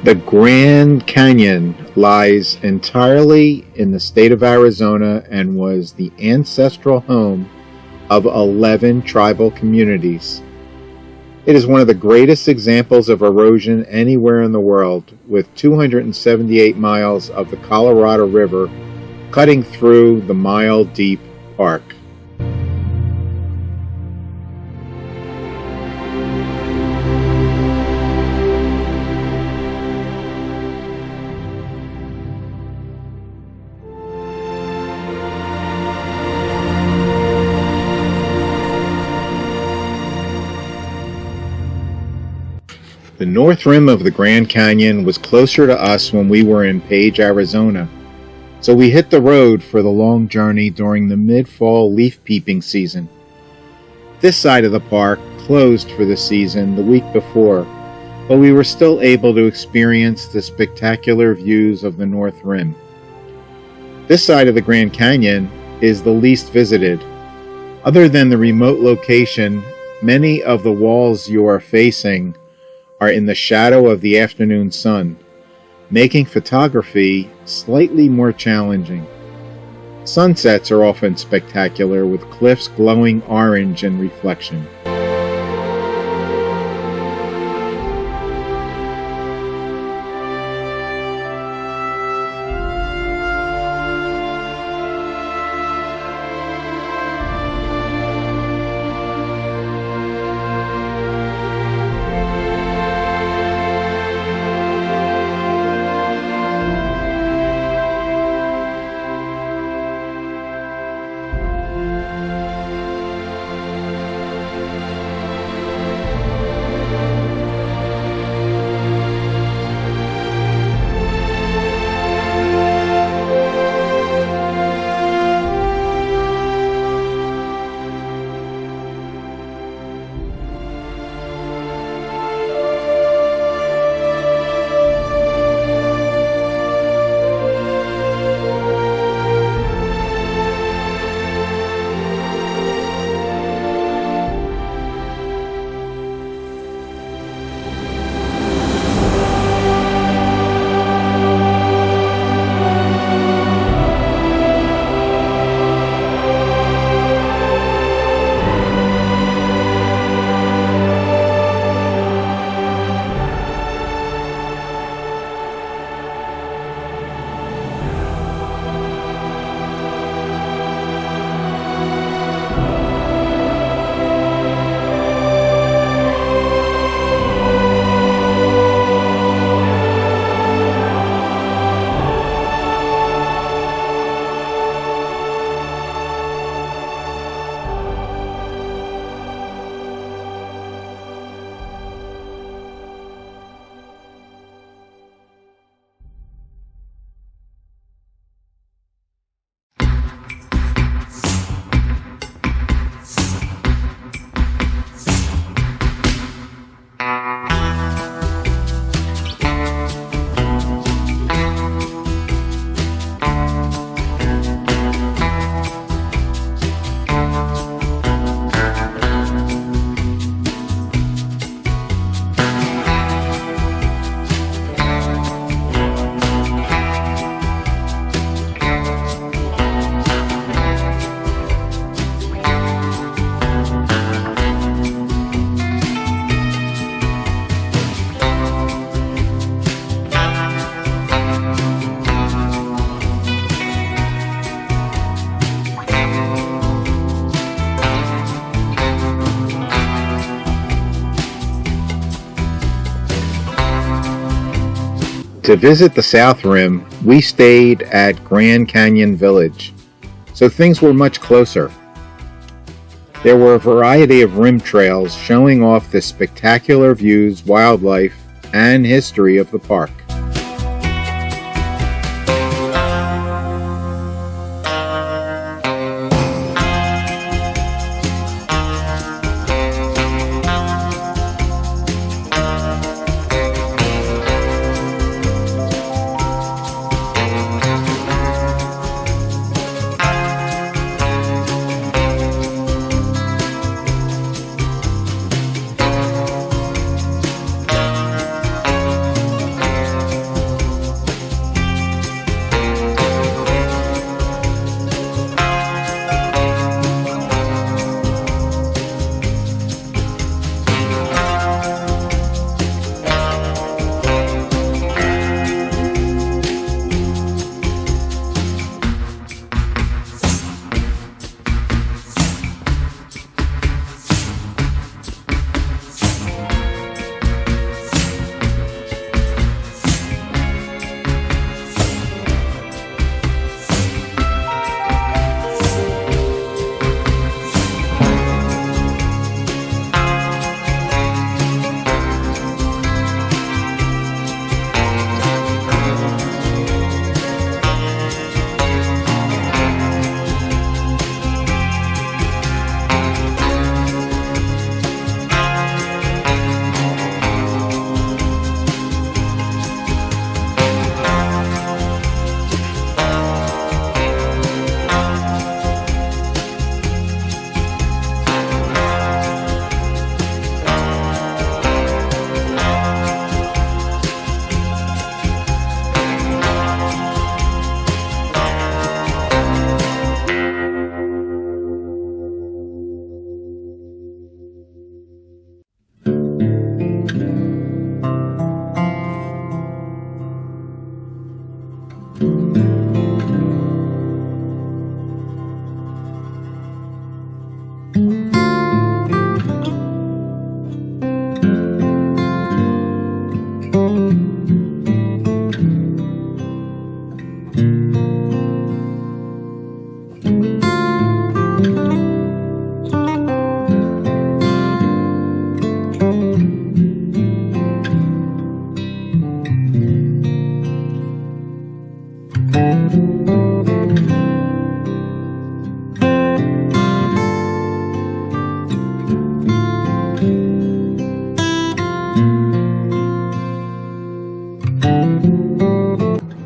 The Grand Canyon lies entirely in the state of Arizona and was the ancestral home of 11 tribal communities. It is one of the greatest examples of erosion anywhere in the world, with 278 miles of the Colorado River cutting through the mile-deep park. The north rim of the Grand Canyon was closer to us when we were in Page, Arizona, so we hit the road for the long journey during the mid-fall leaf peeping season. This side of the park closed for the season the week before, but we were still able to experience the spectacular views of the north rim. This side of the Grand Canyon is the least visited. Other than the remote location, many of the walls you are facing are in the shadow of the afternoon sun, making photography slightly more challenging. Sunsets are often spectacular, with cliffs glowing orange in reflection. To visit the South Rim, we stayed at Grand Canyon Village, so things were much closer. There were a variety of rim trails showing off the spectacular views, wildlife, and history of the park.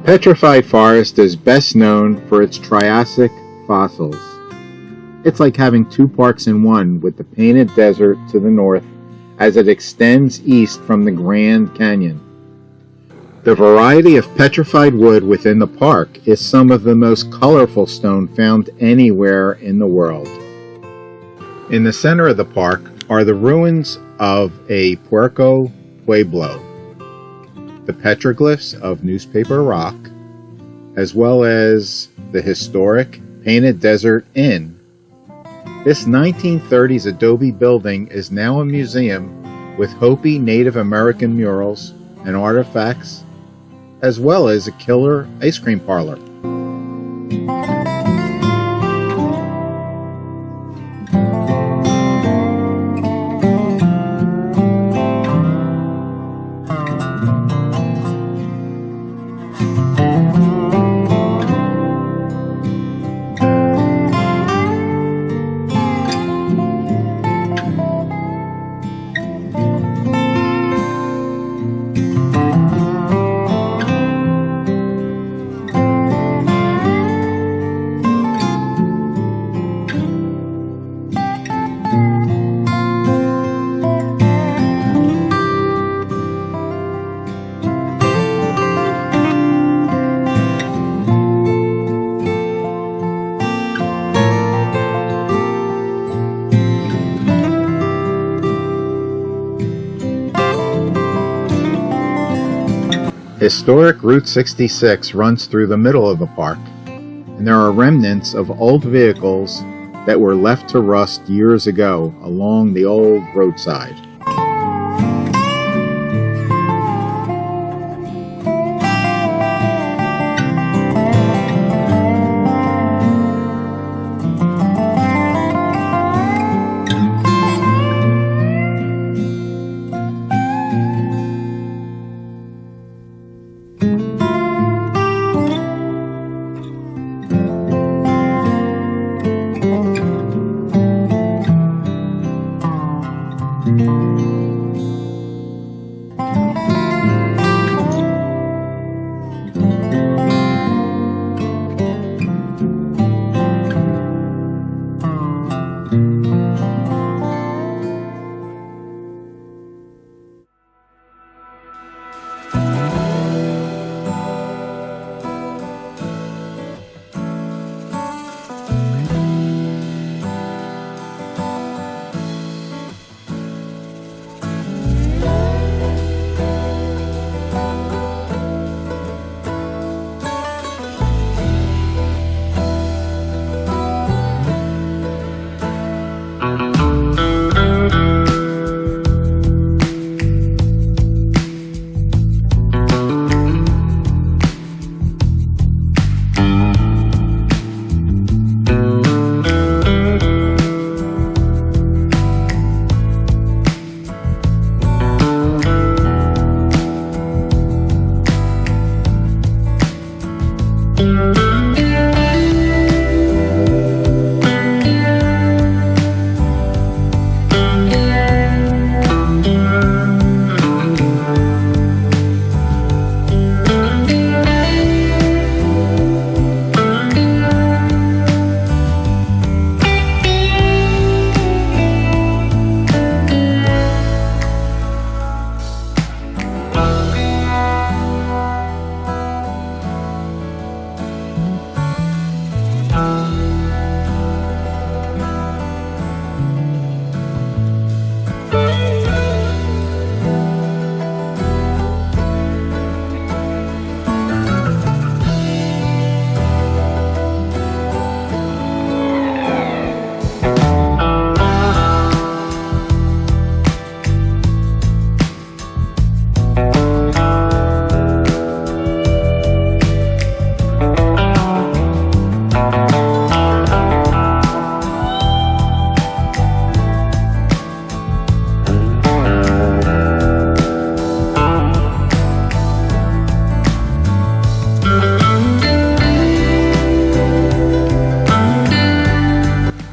Petrified Forest is best known for its Triassic fossils. It's like having two parks in one, with the Painted Desert to the north as it extends east from the Grand Canyon. The variety of petrified wood within the park is some of the most colorful stone found anywhere in the world. In the center of the park are the ruins of a Puerco Pueblo, the petroglyphs of Newspaper Rock, as well as the historic Painted Desert Inn. This 1930s adobe building is now a museum with Hopi Native American murals and artifacts, as well as a killer ice cream parlor. Historic Route 66 runs through the middle of the park, and there are remnants of old vehicles that were left to rust years ago along the old roadside.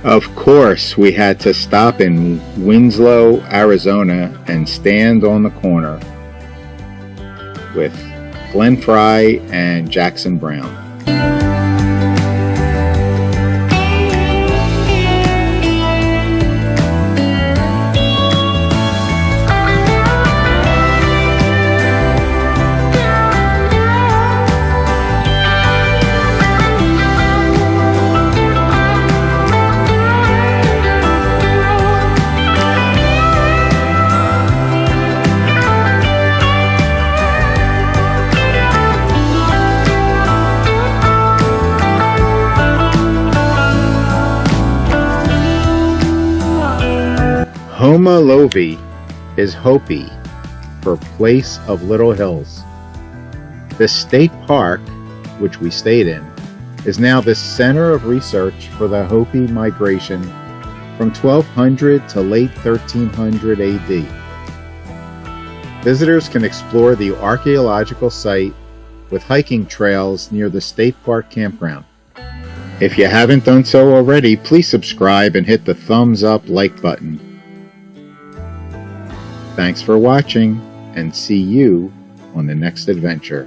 Of course, we had to stop in Winslow, Arizona, and stand on the corner with Glenn Fry and Jackson Brown. Homol'ovi is Hopi for Place of Little Hills. The state park, which we stayed in, is now the center of research for the Hopi migration from 1200 to late 1300 AD. Visitors can explore the archaeological site with hiking trails near the state park campground. If you haven't done so already, please subscribe and hit the thumbs up like button. Thanks for watching, and see you on the next adventure.